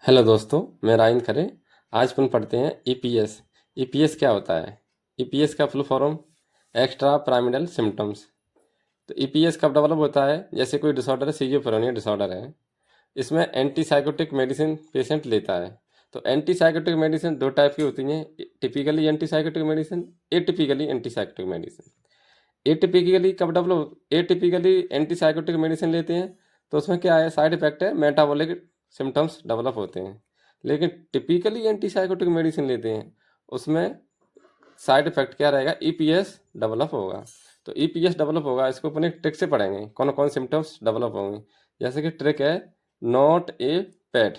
Hello दोस्तों, मैं Ryan खरे। आज अपन पढ़ते हैं ईपीएस। ईपीएस क्या होता है? ईपीएस का full form extra pyramidal symptoms. तो ईपीएस कब डेवलप होता है? जैसे कोई डिसऑर्डर है, सीजियोफ्रेनिया डिसऑर्डर है, इसमें एंटी साइकोटिक मेडिसिन पेशेंट लेता है। तो एंटी साइकोटिक मेडिसिन दो टाइप की होती हैं, typically anti psychotic medicine, atypically anti psychotic medicine. Atypically कब develop atypically anti psychotic medicine लेते हैं तो उसमें क्या है, साइड इफेक्ट है, मेटाबॉलिक सिम्टम्स डेवलप होते हैं। लेकिन टिपिकली एंटी साइकोटिक मेडिसिन लेते हैं उसमें साइड इफेक्ट क्या रहेगा, ईपीएस डेवलप होगा। तो ईपीएस डेवलप होगा, इसको अपने ट्रिक से पढ़ेंगे कौन कौन सिम्टम्स डेवलप होंगे। जैसे कि ट्रिक है नॉट ए पैड।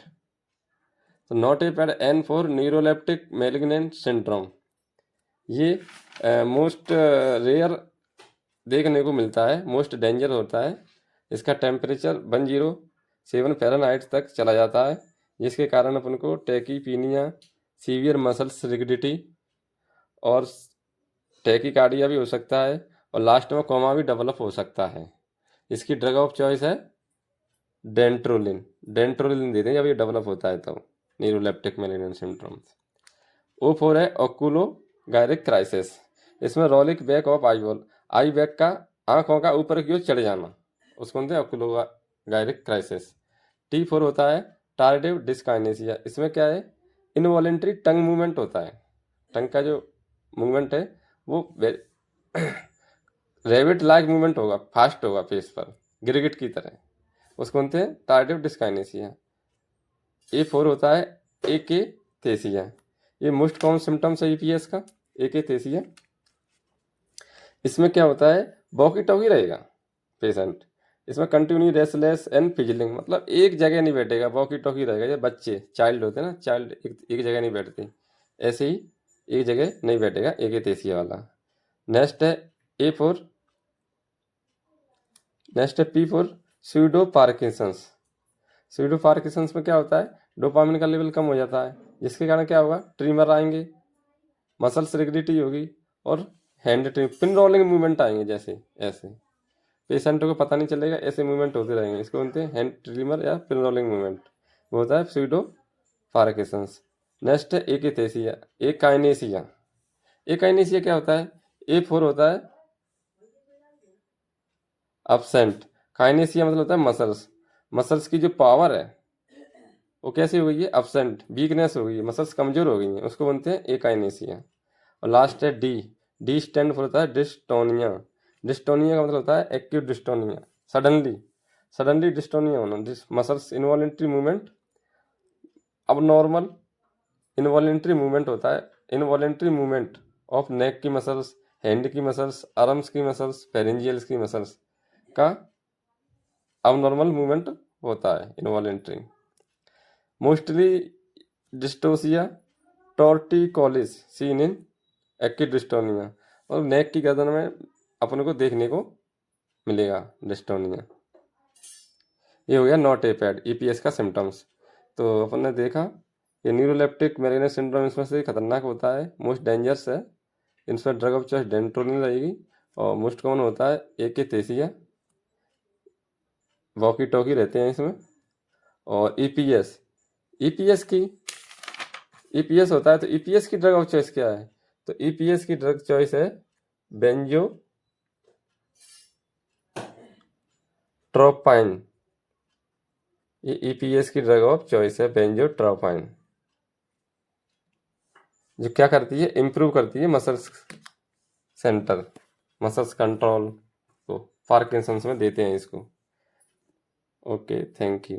तो not a pad, N for neuroleptic malignant syndrome. ये मोस्ट रेयर देखने को मिलता है, मोस्ट डेंजर होता है। इसका टेम्परेचर 107 फ़ारेनहाइट तक चला जाता है, जिसके कारण अपन को टैकीपीनिया, सीवियर मसल्स रिगिडिटी और टैकीकार्डिया भी हो सकता है, और लास्ट में कोमा भी डेवलप हो सकता है। इसकी ड्रग ऑफ चॉइस है डेंट्रोलिन। डेंट्रोलिन देते हैं जब ये डेवलप होता है तब, neuroleptic malignant syndrome. O four है ओकुलो गायरिक क्राइसिस। इसमें rolling back of eyeball, eye back का आंखों का ऊपर की ओर चढ़ जाना, उसको बोलते हैं ओकुलो गायरिक क्राइसिस। टी फोर होता है टार्डिव डिस्काइनेसिया। इसमें क्या है, इनवॉलेंट्री टंग मूवमेंट होता है। टंग का जो मूवमेंट है वो रेबिट लाइक मूवमेंट होगा, फास्ट होगा फेस पर, गिरगिट की तरह, उसको बोलते हैं टार्डिव डिस्काइनेसिया। ए फोर होता है एके थेसिया। ये मोस्ट कॉमन सिम्टम्स है ईपीएस का, एके थेसिया। इसमें क्या होता है, वॉकी टॉकी रहेगा पेशेंट। इसमें कंटिन्यू रेस्टलेस एंड फिजलिंग, मतलब एक जगह नहीं बैठेगा, वॉकी टॉकी रहेगा। ये बच्चे चाइल्ड होते हैं ना, चाइल्ड एक जगह नहीं बैठते, ऐसे ही एक जगह नहीं बैठेगा एकेथेसिया वाला। नेक्स्ट है ए फोर, नेक्स्ट है P four pseudo Parkinson's. Pseudo Parkinson's में क्या होता है, डोपामिन का लेवल कम हो जाता है, जिसके कारण क्या होगा, ट्रीमर आएंगे, मसल्स रिगिडिटी होगी, और hand trim pin rolling movement आएंगे, जैसे ऐसे पेशेंटों को पता नहीं चलेगा, ऐसे मूवमेंट होते रहेंगे। इसको बोलते हैं हैंड ट्रिमर या पिन रोलिंग मूवमेंट, वो होता है स्यूडो पार्किंसंस। नेक्स्ट है एकिथेसिया, एकाइनेसिया। एकाइनेसिया क्या होता है, ए फोर होता है अब्सेंट। काइनेसिया मतलब होता है मसल्स, मसल्स की जो पावर है वो कैसी हो गई है, अब्सेंट, वीकनेस हो गई है, मसल्स कमजोर हो गई हैं, उसको बोलते हैं एकाइनेसिया। और लास्ट है डी। डी स्टैंड फॉर होता है डिस्टोनिया। डिस्टोनिया का मतलब होता है acute dystonia, suddenly suddenly dystonia होना, मसल्स इनवॉलेंट्री मूवमेंट अब नॉर्मल इनवॉलेंट्री मूवमेंट होता है। इनवॉलेंट्री मूवमेंट ऑफ नेक की मसल्स, हैंड की मसल्स, आर्म्स की मसल्स, फेरेंजियल्स की मसल्स का अब नॉर्मल मूवमेंट होता है, involuntary. Mostly dystocia torticollis seen in acute dystonia, और नेक की गर्दन में अपन को देखने को मिलेगा डिस्टोनिया। ये हो गया नॉट ए पैड ईपीएस का सिम्टम्स। तो अपन ने देखा ये न्यूरोलेप्टिक मैलिग्नेंट सिंड्रोम इसमें से खतरनाक होता है, मोस्ट डेंजरस है। इसमें ड्रग ऑफ चॉइस डेंट्रोलिन रहेगी, और मोस्ट कॉमन होता है एकेथेसिया, वॉकी टॉकी रहते हैं इसमें। और ईपीएस, ईपीएस की ईपीएस होता है, तो ईपीएस की ड्रग ऑफ चॉइस क्या है, तो ईपीएस की ड्रग चॉइस है बेंजोट्रोपाइन। ये ईपीएस की ड्रग ऑफ चॉइस है बेंजोट्रोपाइन, जो क्या करती है, इम्प्रूव करती है मसल्स सेंटर, मसल्स कंट्रोल को। पार्किंसंस में देते हैं इसको। Okay, thank you.